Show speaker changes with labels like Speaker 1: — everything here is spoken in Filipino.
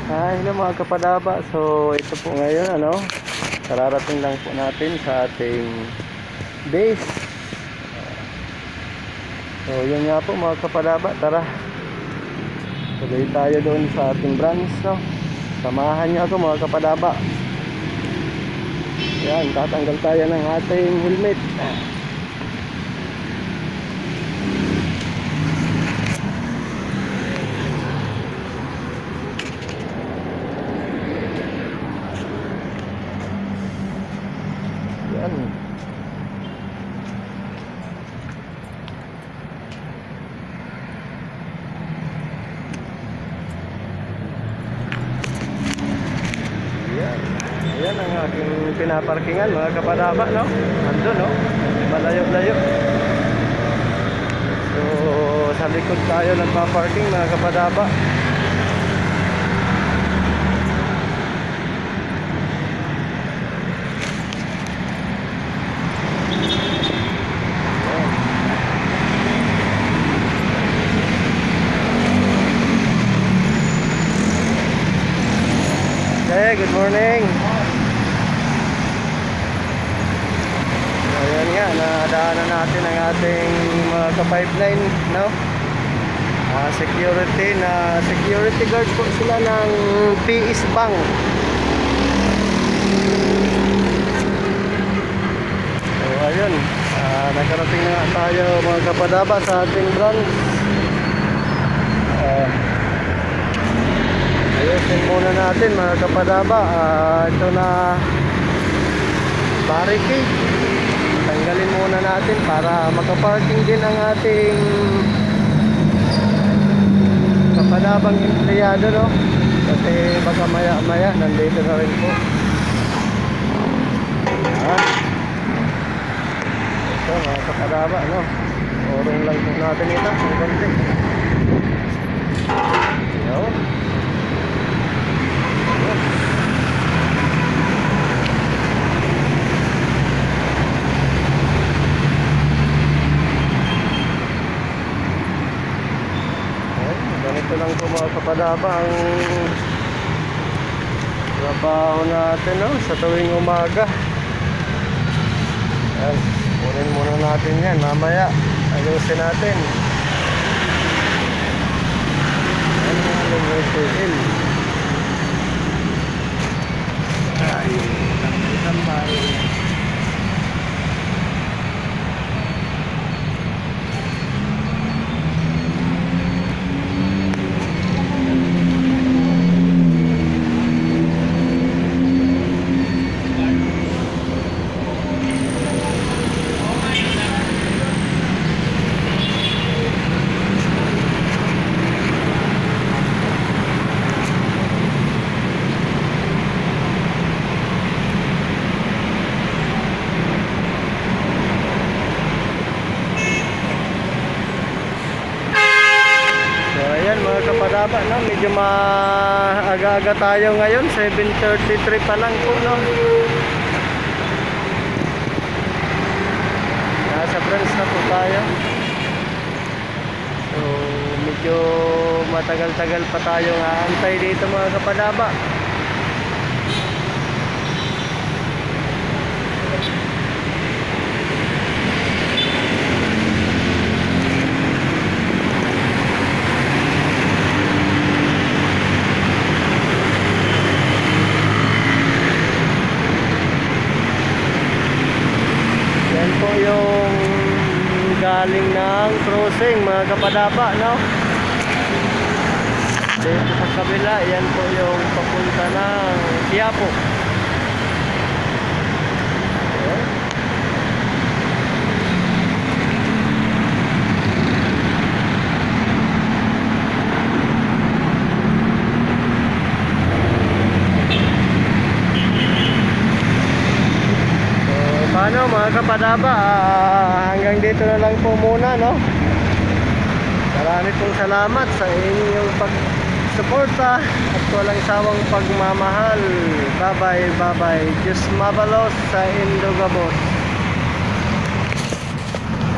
Speaker 1: Hello mga kapadaba. So ito po ngayon kararating lang po natin sa ating base. So yun nga po mga kapadaba, tara tuloy tayo doon sa ating branch, no? Samahan niyo ako mga kapadaba. Yan, tatanggal tayo ng ating helmet. Yan. Yan ang aking pinaparkingan mga kapadaba, no? Nandun, no? Malayo-layo. So sa likod tayo nagpa-parking mga kapadaba. Hey, good morning. Ayan nga, nadaanan natin ang ating mga ka-pipeline, no? Security guard po sila ng PS Bank. So ayun, nakarating na nga tayo mga kapadaba sa ating branch. Ayusin muna natin mga kapadaba, ito na barricade, tanggalin muna natin para makaparking din ang ating kapadabang empleyado, no? Kasi baka maya maya nandito na rin po. Ito mga kapadaba, no? Orong lang po natin ito ang konti. Ganito lang po mga kapadaba ang trabaho natin, no? Sa tuwing umaga. Yan, kunin muna natin yan, mamaya ayusin natin. Yan ang alumin. Ay, isang bahay. Mga kapadaba, no? Medyo maaga-aga tayo ngayon, 7:33 pa lang po, no? Nasa branch na po tayo. So medyo matagal-tagal pa tayong aantay dito mga kapadaba. Po yung galing ng crossing mga kapadaba, no? Dito sa kabila, yan po yung papunta ng Quiapo. Paano mga kapadaba, hanggang dito na lang po muna, no? Marami pong salamat sa inyong pagsuporta at walang sawang pagmamahal. Bye bye, bye bye. Diyos mabalos sa Indogabos.